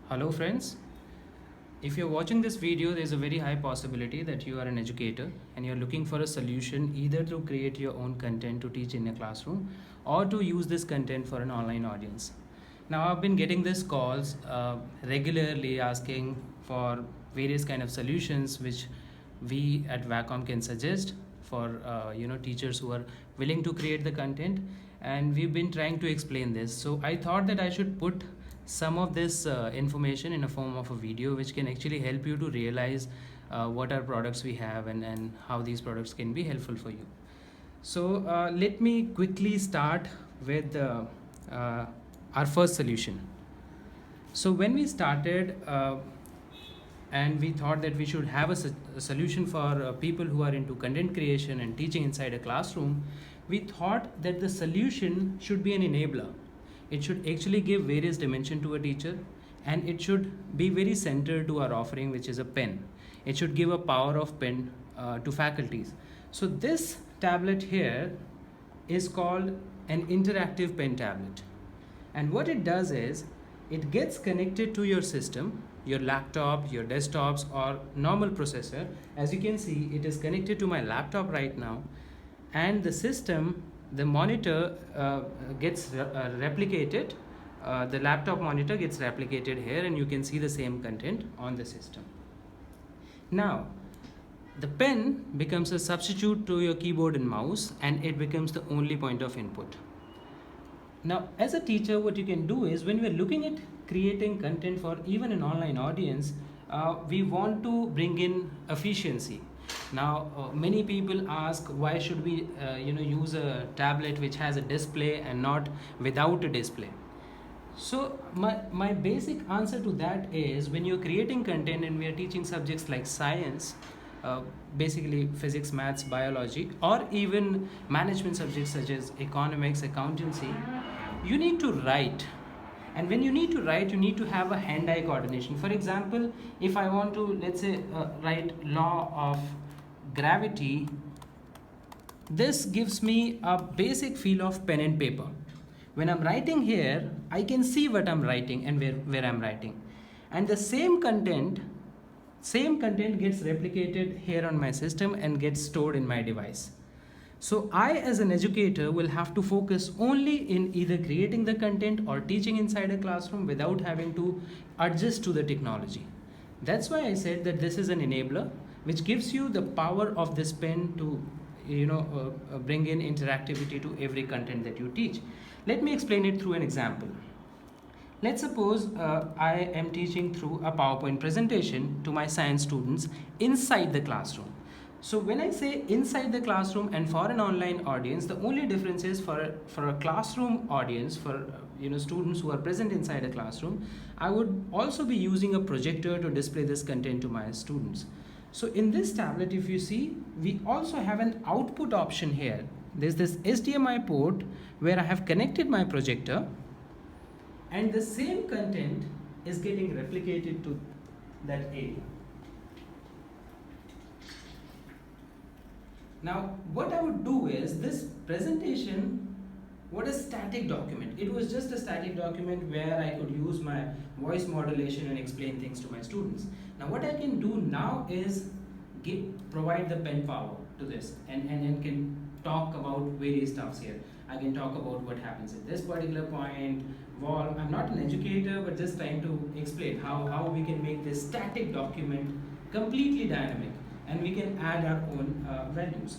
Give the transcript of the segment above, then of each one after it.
Hello friends, if you're watching this video, there's a very high possibility that you are an educator and you're looking for a solution either to create your own content to teach in a classroom or to use this content for an online audience. Now I've been getting these calls regularly asking for various kind of solutions which we at Wacom can suggest for teachers who are willing to create the content, and we've been trying to explain this. So I thought that I should put some of this information in a form of a video which can actually help you to realize what are products we have and how these products can be helpful for you. So let me quickly start with our first solution. So when we started and we thought that we should have a solution for people who are into content creation and teaching inside a classroom, we thought that the solution should be an enabler. It should actually give various dimension to a teacher, and it should be very centered to our offering, which is a pen. It should give a power of pen to faculties. So this tablet here is called an interactive pen tablet. And what it does is it gets connected to your system, your laptop, your desktops, or normal processor. As you can see, it is connected to my laptop right now, and the system, the monitor gets replicated. The laptop monitor gets replicated here, and you can see the same content on the system. Now, the pen becomes a substitute to your keyboard and mouse, and it becomes the only point of input. Now, as a teacher, what you can do is when we're looking at creating content for even an online audience, we want to bring in efficiency. Now, many people ask why should we use a tablet which has a display and not without a display. So my basic answer to that is when you're creating content and we are teaching subjects like science, basically physics, maths, biology, or even management subjects such as economics, accountancy, you need to write. And when you need to write, you need to have a hand-eye coordination. For example, if I want to, let's say, write law of gravity, this gives me a basic feel of pen and paper. When I'm writing here, I can see what I'm writing and where I'm writing. And the same content gets replicated here on my system and gets stored in my device. So I, as an educator, will have to focus only in either creating the content or teaching inside a classroom without having to adjust to the technology. That's why I said that this is an enabler which gives you the power of this pen to bring in interactivity to every content that you teach. Let me explain it through an example. Let's suppose I am teaching through a PowerPoint presentation to my science students inside the classroom. So when I say inside the classroom and for an online audience, the only difference is for a classroom audience, for students who are present inside a classroom, I would also be using a projector to display this content to my students. So in this tablet, if you see, we also have an output option here. There's this HDMI port where I have connected my projector, and the same content is getting replicated to that area. Now, what I would do is this presentation was a static document. It was just a static document where I could use my voice modulation and explain things to my students. Now, what I can do now is provide the pen power to this and can talk about various stuffs here. I can talk about what happens at this particular point, wall. I'm not an educator, but just trying to explain how we can make this static document completely dynamic, and we can add our own values.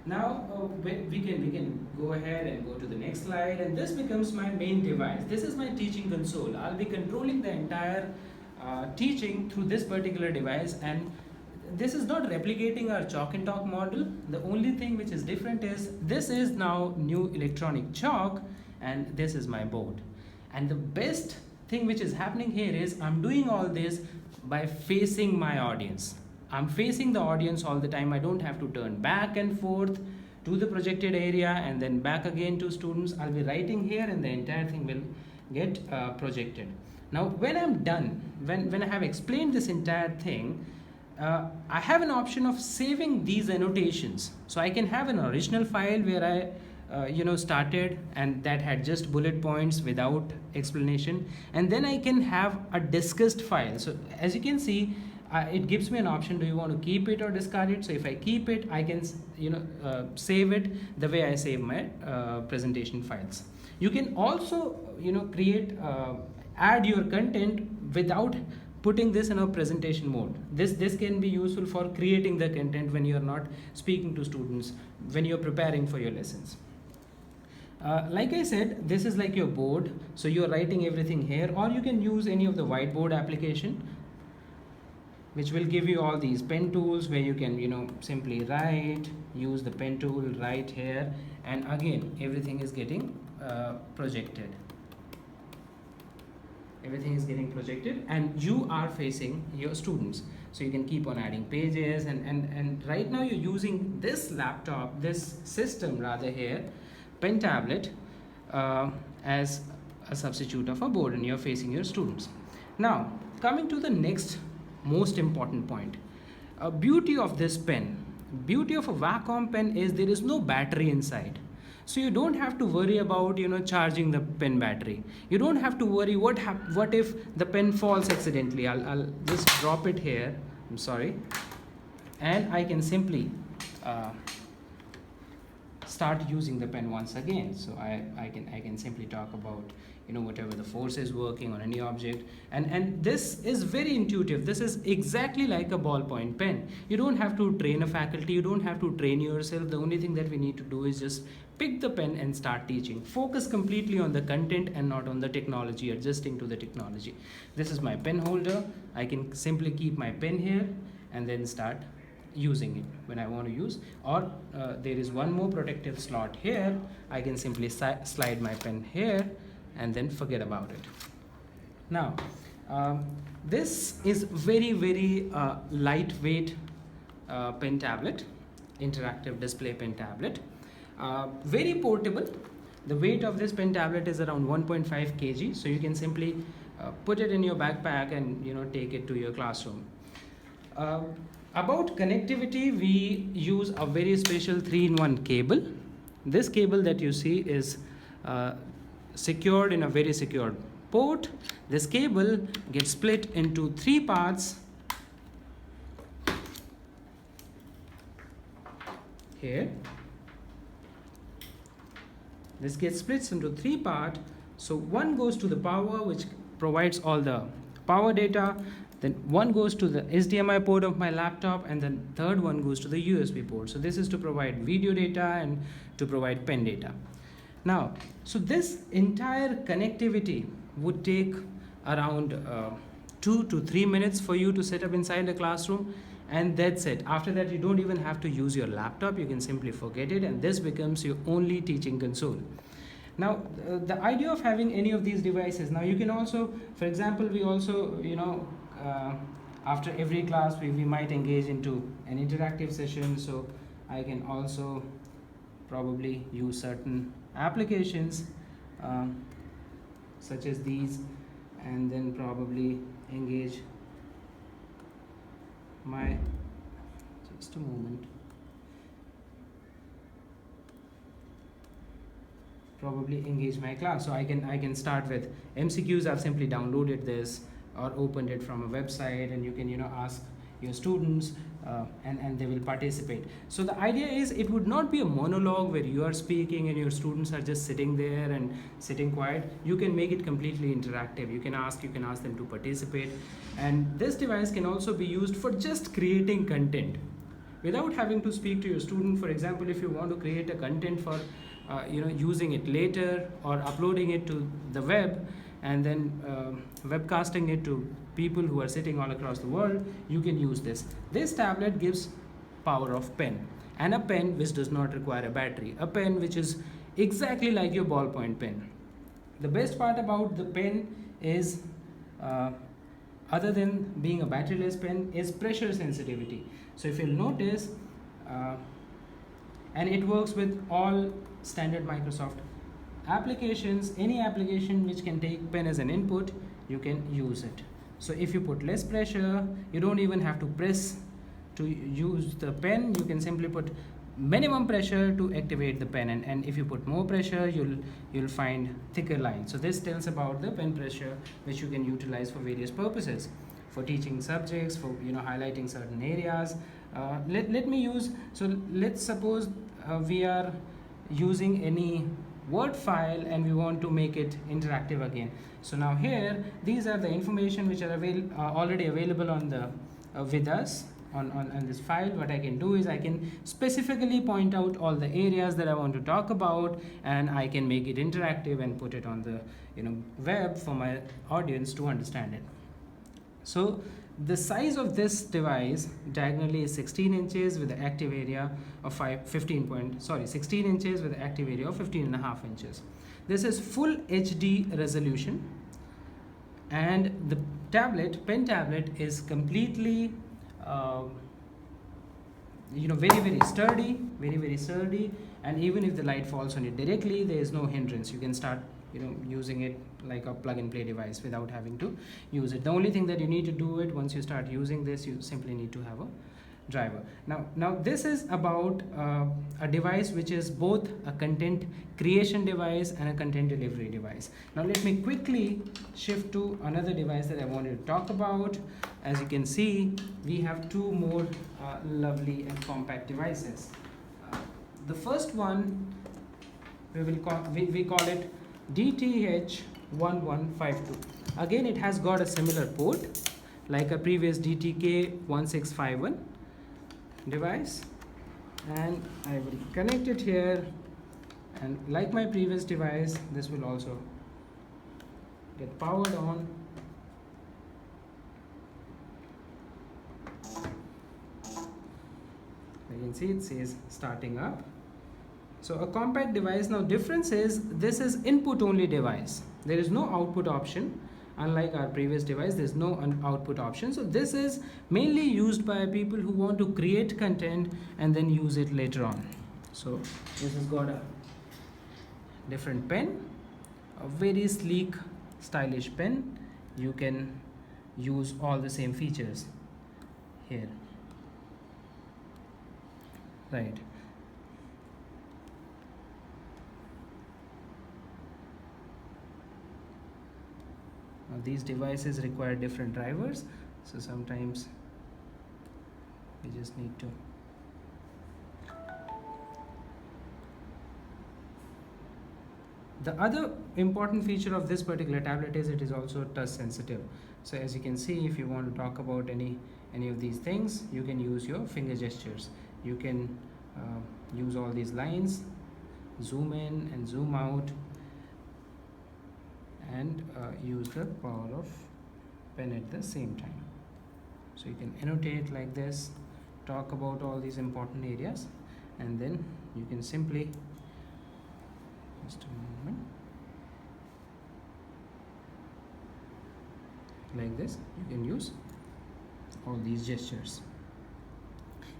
Now we can go ahead and go to the next slide, and this becomes my main device. This is my teaching console. I'll be controlling the entire teaching through this particular device, and this is not replicating our chalk and talk model. The only thing which is different is this is now new electronic chalk, and this is my board. And the best thing which is happening here is I'm doing all this by facing my audience. I'm facing the audience all the time. I don't have to turn back and forth to the projected area and then back again to students. I'll be writing here and the entire thing will get projected. Now when I'm done, when I have explained this entire thing, I have an option of saving these annotations. So I can have an original file where I started, and that had just bullet points without explanation, and then I can have a discussed file. So as you can see, it gives me an option: do you want to keep it or discard it? So if I keep it, I can save it the way I save my presentation files. You can also create add your content without putting this in a presentation mode. This can be useful for creating the content when you are not speaking to students, when you're preparing for your lessons. Like I said, this is like your board, so you're writing everything here, or you can use any of the whiteboard application, which will give you all these pen tools where you can simply write, use the pen tool, write here, and again everything is getting projected. Everything is getting projected, and you are facing your students, so you can keep on adding pages, and right now you're using this laptop, this system rather here, pen tablet, as a substitute of a board, and you're facing your students. Now coming to the next most important point, beauty of this pen, beauty of a Wacom pen is there is no battery inside. So you don't have to worry about charging the pen battery. You don't have to worry what if the pen falls accidentally. I'll just drop it here, I'm sorry, and I can simply start using the pen once again. So I can simply talk about whatever the force is working on any object, and this is very intuitive. This is exactly like a ballpoint pen. You don't have to train a faculty, you don't have to train yourself. The only thing that we need to do is just pick the pen and start teaching. Focus completely on the content and not on the technology, adjusting to the technology. This is my pen holder. I can simply keep my pen here and then start using it when I want to use, or there is one more protective slot here. I can simply slide my pen here and then forget about it. Now this is very lightweight pen tablet, interactive display pen tablet, very portable. The weight of this pen tablet is around 1.5 kg, so you can simply put it in your backpack and take it to your classroom. About connectivity, we use a very special 3-in-1 cable. This cable that you see is secured in a very secured port. This cable gets split into 3 parts here. This gets split into 3 parts. So one goes to the power, which provides all the power data. Then one goes to the HDMI port of my laptop, and then third one goes to the USB port. So this is to provide video data and to provide pen data. Now, so this entire connectivity would take around 2 to 3 minutes for you to set up inside the classroom, and that's it. After that, you don't even have to use your laptop. You can simply forget it, and this becomes your only teaching console. Now the idea of having any of these devices, now you can also, for example, we also after every class we might engage into an interactive session, so I can also probably use certain applications such as these, and then probably engage my, just a moment, probably engage my class. So I can start with MCQs. I've simply downloaded this or opened it from a website, and you can ask your students and they will participate. So the idea is it would not be a monologue where you are speaking and your students are just sitting there and sitting quiet. You can make it completely interactive. You can ask them to participate, and this device can also be used for just creating content without having to speak to your student. For example, if you want to create a content for using it later or uploading it to the web and then webcasting it to people who are sitting all across the world, you can use this. This tablet gives power of pen, and a pen which does not require a battery, a pen which is exactly like your ballpoint pen. The best part about the pen is other than being a batteryless pen is pressure sensitivity. So if you'll notice, and it works with all standard Microsoft applications. Any application which can take pen as an input, you can use it. So if you put less pressure, you don't even have to press to use the pen. You can simply put minimum pressure to activate the pen, and if you put more pressure, you'll find thicker lines. So this tells about the pen pressure, which you can utilize for various purposes, for teaching subjects, for highlighting certain areas. Let me use, so let's suppose we are using any Word file and we want to make it interactive again. So now here, these are the information which are already available on the with us on this file. What I can do is I can specifically point out all the areas that I want to talk about, and I can make it interactive and put it on the web for my audience to understand it. So the size of this device diagonally is 16 inches with the active area of 16 inches with the active area of 15.5 inches. This is full HD resolution, and the pen tablet is completely very sturdy, and even if the light falls on it directly, there is no hindrance. You can start using it like a plug and play device without having to use it. The only thing that you need to do it once you start using this, you simply need to have a driver. Now this is about a device which is both a content creation device and a content delivery device. Now let me quickly shift to another device that I wanted to talk about. As you can see, we have two more lovely and compact devices. The first one we call it DTH1152. Again, it has got a similar port like a previous DTK1651 device, and I will connect it here, and like my previous device, this will also get powered on. You can see it says starting up. So a compact device. Now difference is this is input only device. There is no output option. Unlike our previous device, there's no output option. So this is mainly used by people who want to create content and then use it later on. So this has got a different pen, a very sleek, stylish pen. You can use all the same features here. Right. Now these devices require different drivers, so sometimes we just need to The other important feature of this particular tablet is it is also touch sensitive. So as you can see, if you want to talk about any of these things, you can use your finger gestures. You can use all these lines, zoom in and zoom out, and use the power of pen at the same time. So you can annotate like this, talk about all these important areas, and then you can simply, just a moment, like this, you can use all these gestures.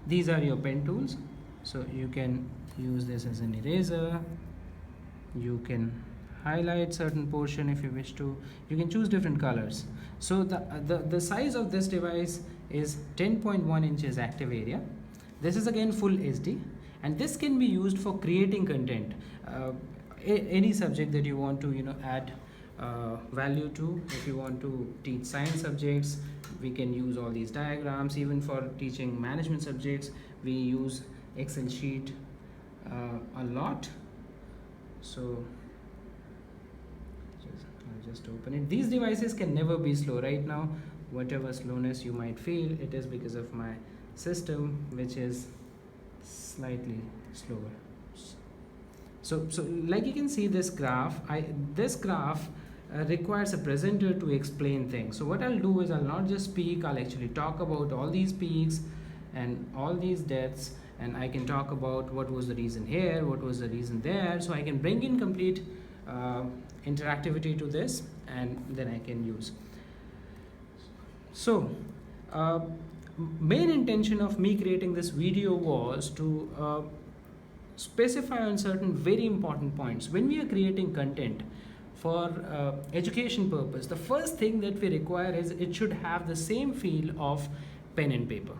These are your pen tools, so you can use this as an eraser. You can highlight certain portion if you wish to. You can choose different colors. So the size of this device is 10.1 inches active area. This is again full HD, and this can be used for creating content. Any subject that you want to add value to. If you want to teach science subjects, we can use all these diagrams. Even for teaching management subjects, we use Excel sheet a lot. So I'll just open it. These devices can never be slow. Right now, whatever slowness you might feel, it is because of my system, which is slightly slower. So like you can see this graph, requires a presenter to explain things. So what I'll do is I'll not just speak, I'll actually talk about all these peaks and all these depths, and I can talk about what was the reason here, what was the reason there. So I can bring in complete interactivity to this, and then I can use. So main intention of me creating this video was to specify on certain very important points. When we are creating content for education purpose, the first thing that we require is it should have the same feel of pen and paper.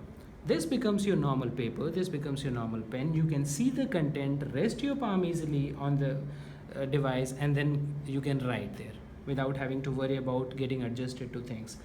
This becomes your normal paper, this becomes your normal pen. You can see the content, rest your palm easily on the device, and then you can write there without having to worry about getting adjusted to things.